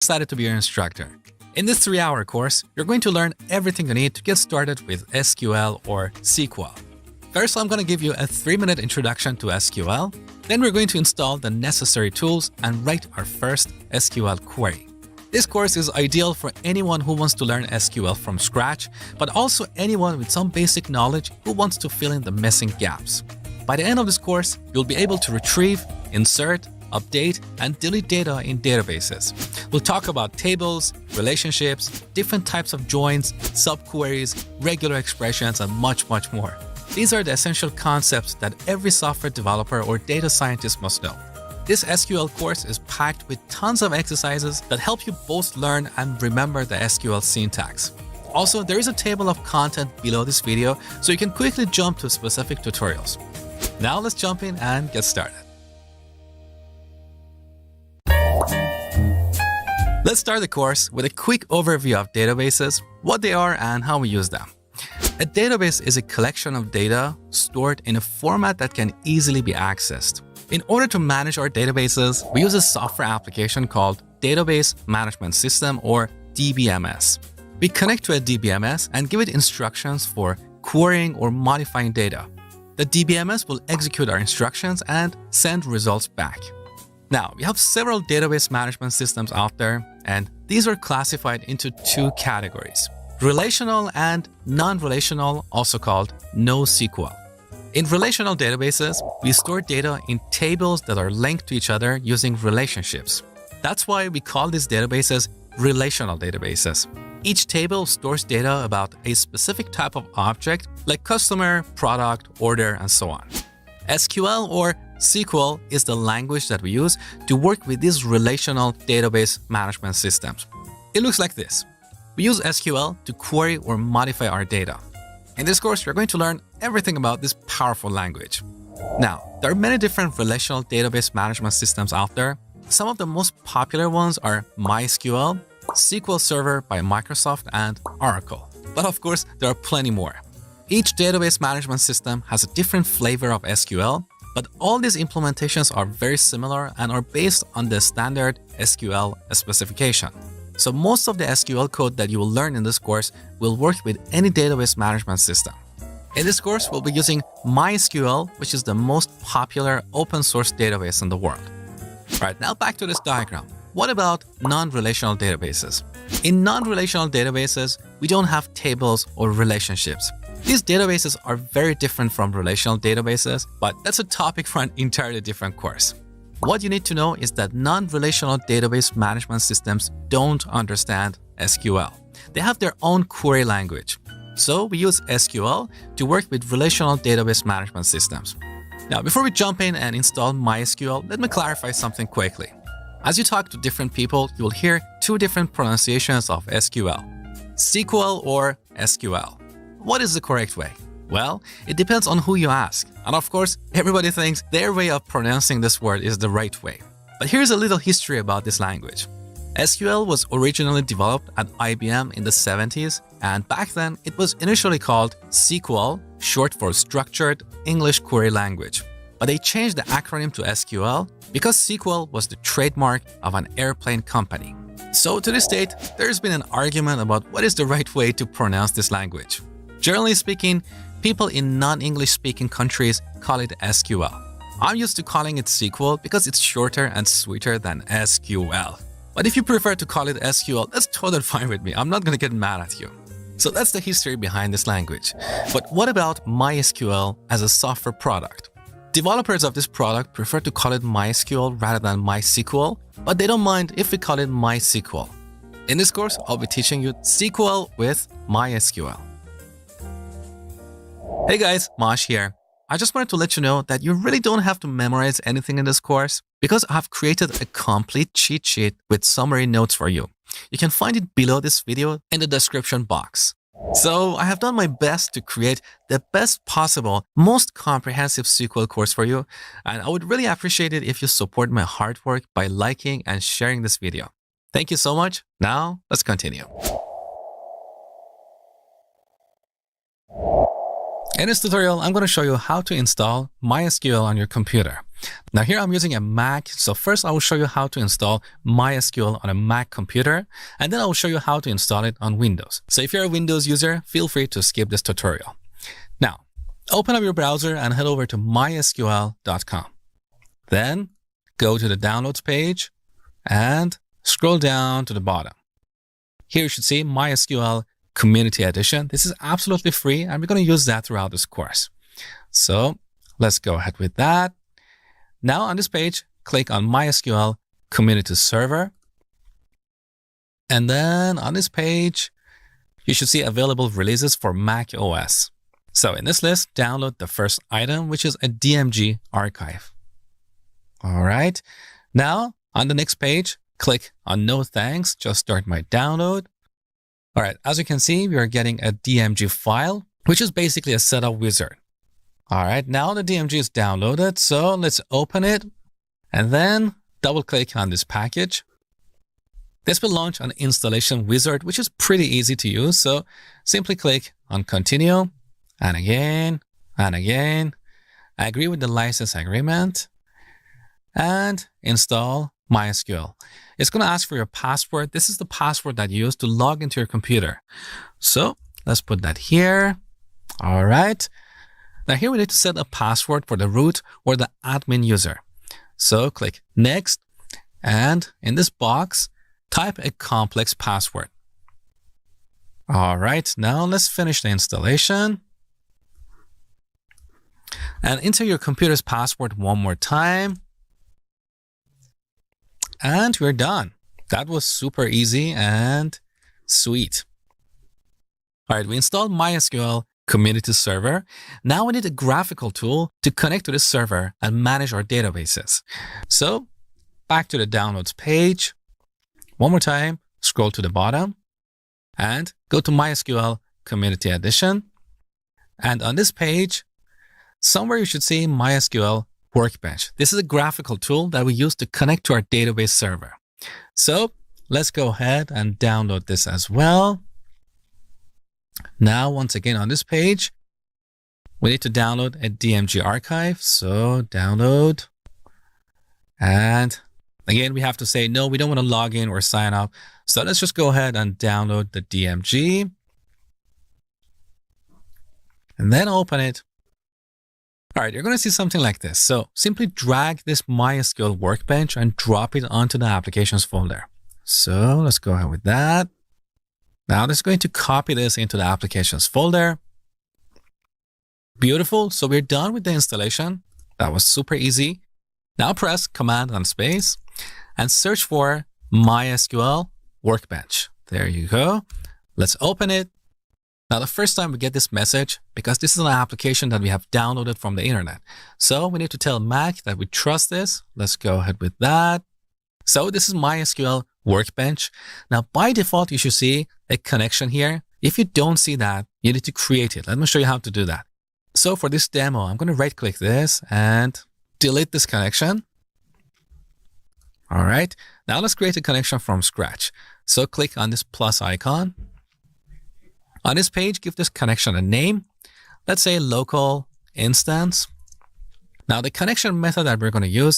excited to be your instructor. In this 3-hour course, you're going to learn everything you need to get started with SQL or SQL. First, I'm going to give you a 3-minute introduction to SQL. Then we're going to install the necessary tools and write our first SQL query. This course is ideal for anyone who wants to learn SQL from scratch, but also anyone with some basic knowledge who wants to fill in the missing gaps. By the end of this course, you'll be able to retrieve, insert, update, and delete data in databases. We'll talk about tables, relationships, different types of joins, subqueries, regular expressions, and much, much more. These are the essential concepts that every software developer or data scientist must know. This SQL course is packed with tons of exercises that help you both learn and remember the SQL syntax. Also, there is a table of content below this video, so you can quickly jump to specific tutorials. Now let's jump in and get started. Let's start the course with a quick overview of databases, what they are, and how we use them. A database is a collection of data stored in a format that can easily be accessed. In order to manage our databases, we use a software application called Database Management System or DBMS. We connect to a DBMS and give it instructions for querying or modifying data. The DBMS will execute our instructions and send results back. Now, we have several database management systems out there, and these are classified into 2 categories: relational and non-relational, also called NoSQL. In relational databases, we store data in tables that are linked to each other using relationships. That's why we call these databases relational databases. Each table stores data about a specific type of object like customer, product, order, and so on. SQL or SQL is the language that we use to work with these relational database management systems. It looks like this. We use SQL to query or modify our data. In this course, you're going to learn everything about this powerful language. Now, there are many different relational database management systems out there. Some of the most popular ones are MySQL, SQL Server by Microsoft, and Oracle. But of course, there are plenty more. Each database management system has a different flavor of SQL, but all these implementations are very similar and are based on the standard SQL specification. So most of the SQL code that you will learn in this course will work with any database management system. In this course, we'll be using MySQL, which is the most popular open source database in the world. All right, now back to this diagram. What about non-relational databases? In non-relational databases, we don't have tables or relationships. These databases are very different from relational databases, but that's a topic for an entirely different course. What you need to know is that non-relational database management systems don't understand SQL. They have their own query language. So we use SQL to work with relational database management systems. Now, before we jump in and install MySQL, let me clarify something quickly. As you talk to different people, you will hear 2 different pronunciations of SQL: SQL or SQL. What is the correct way? Well, it depends on who you ask. And of course, everybody thinks their way of pronouncing this word is the right way. But here's a little history about this language. SQL was originally developed at IBM in the 70s, and back then it was initially called SQL, short for Structured English Query Language. But they changed the acronym to SQL because SQL was the trademark of an airplane company. So to this date, there's been an argument about what is the right way to pronounce this language. Generally speaking, people in non-English speaking countries call it SQL. I'm used to calling it SQL because it's shorter and sweeter than SQL. But if you prefer to call it SQL, that's totally fine with me. I'm not going to get mad at you. So that's the history behind this language. But what about MySQL as a software product? Developers of this product prefer to call it MySQL rather than MySQL, but they don't mind if we call it MySQL. In this course, I'll be teaching you SQL with MySQL. Hey guys, Mosh here. I just wanted to let you know that you really don't have to memorize anything in this course because I have created a complete cheat sheet with summary notes for you. You can find it below this video in the description box. So I have done my best to create the best possible, most comprehensive SQL course for you, and I would really appreciate it if you support my hard work by liking and sharing this video. Thank you so much. Now, let's continue. In this tutorial, I'm going to show you how to install MySQL on your computer. Now here I'm using a Mac. So first I will show you how to install MySQL on a Mac computer, and then I will show you how to install it on Windows. So if you're a Windows user, feel free to skip this tutorial. Now, open up your browser and head over to mysql.com. Then go to the downloads page and scroll down to the bottom. Here you should see MySQL Community Edition. This is absolutely free, and we're going to use that throughout this course. So let's go ahead with that. Now on this page, click on MySQL Community Server. And then on this page, you should see available releases for Mac OS. So in this list, download the first item, which is a DMG archive. All right. Now on the next page, click on No Thanks, just start my download. All right. As you can see, we are getting a DMG file, which is basically a setup wizard. All right, now the DMG is downloaded, so let's open it and then double click on this package. This will launch an installation wizard, which is pretty easy to use. So simply click on continue and again, agree with the license agreement and install MySQL. It's going to ask for your password. This is the password that you use to log into your computer. So let's put that here. All right. Now here we need to set a password for the root or the admin user. So click next, and in this box, type a complex password. All right, now let's finish the installation. And enter your computer's password one more time. And we're done. That was super easy and sweet. All right, we installed MySQL Community Server. Now we need a graphical tool to connect to this server and manage our databases. So back to the downloads page. One more time, scroll to the bottom and go to MySQL Community Edition. And on this page, somewhere you should see MySQL Workbench. This is a graphical tool that we use to connect to our database server. So let's go ahead and download this as well. Now, once again, on this page, we need to download a DMG archive. So download. And again, we have to say, no, we don't want to log in or sign up. So let's just go ahead and download the DMG. And then open it. All right, you're going to see something like this. So simply drag this MySQL Workbench and drop it onto the applications folder. So let's go ahead with that. Now this is going to copy this into the applications folder. Beautiful. So we're done with the installation. That was super easy. Now press Command and Space and search for MySQL Workbench. There you go. Let's open it. Now the first time we get this message, because this is an application that we have downloaded from the internet. So we need to tell Mac that we trust this. Let's go ahead with that. So this is MySQL Workbench. Now by default, you should see a connection here. If you don't see that, you need to create it. Let me show you how to do that. So for this demo, I'm going to right click this and delete this connection. All right. Now let's create a connection from scratch. So click on this plus icon. On this page, give this connection a name. Let's say local instance. Now the connection method that we're going to use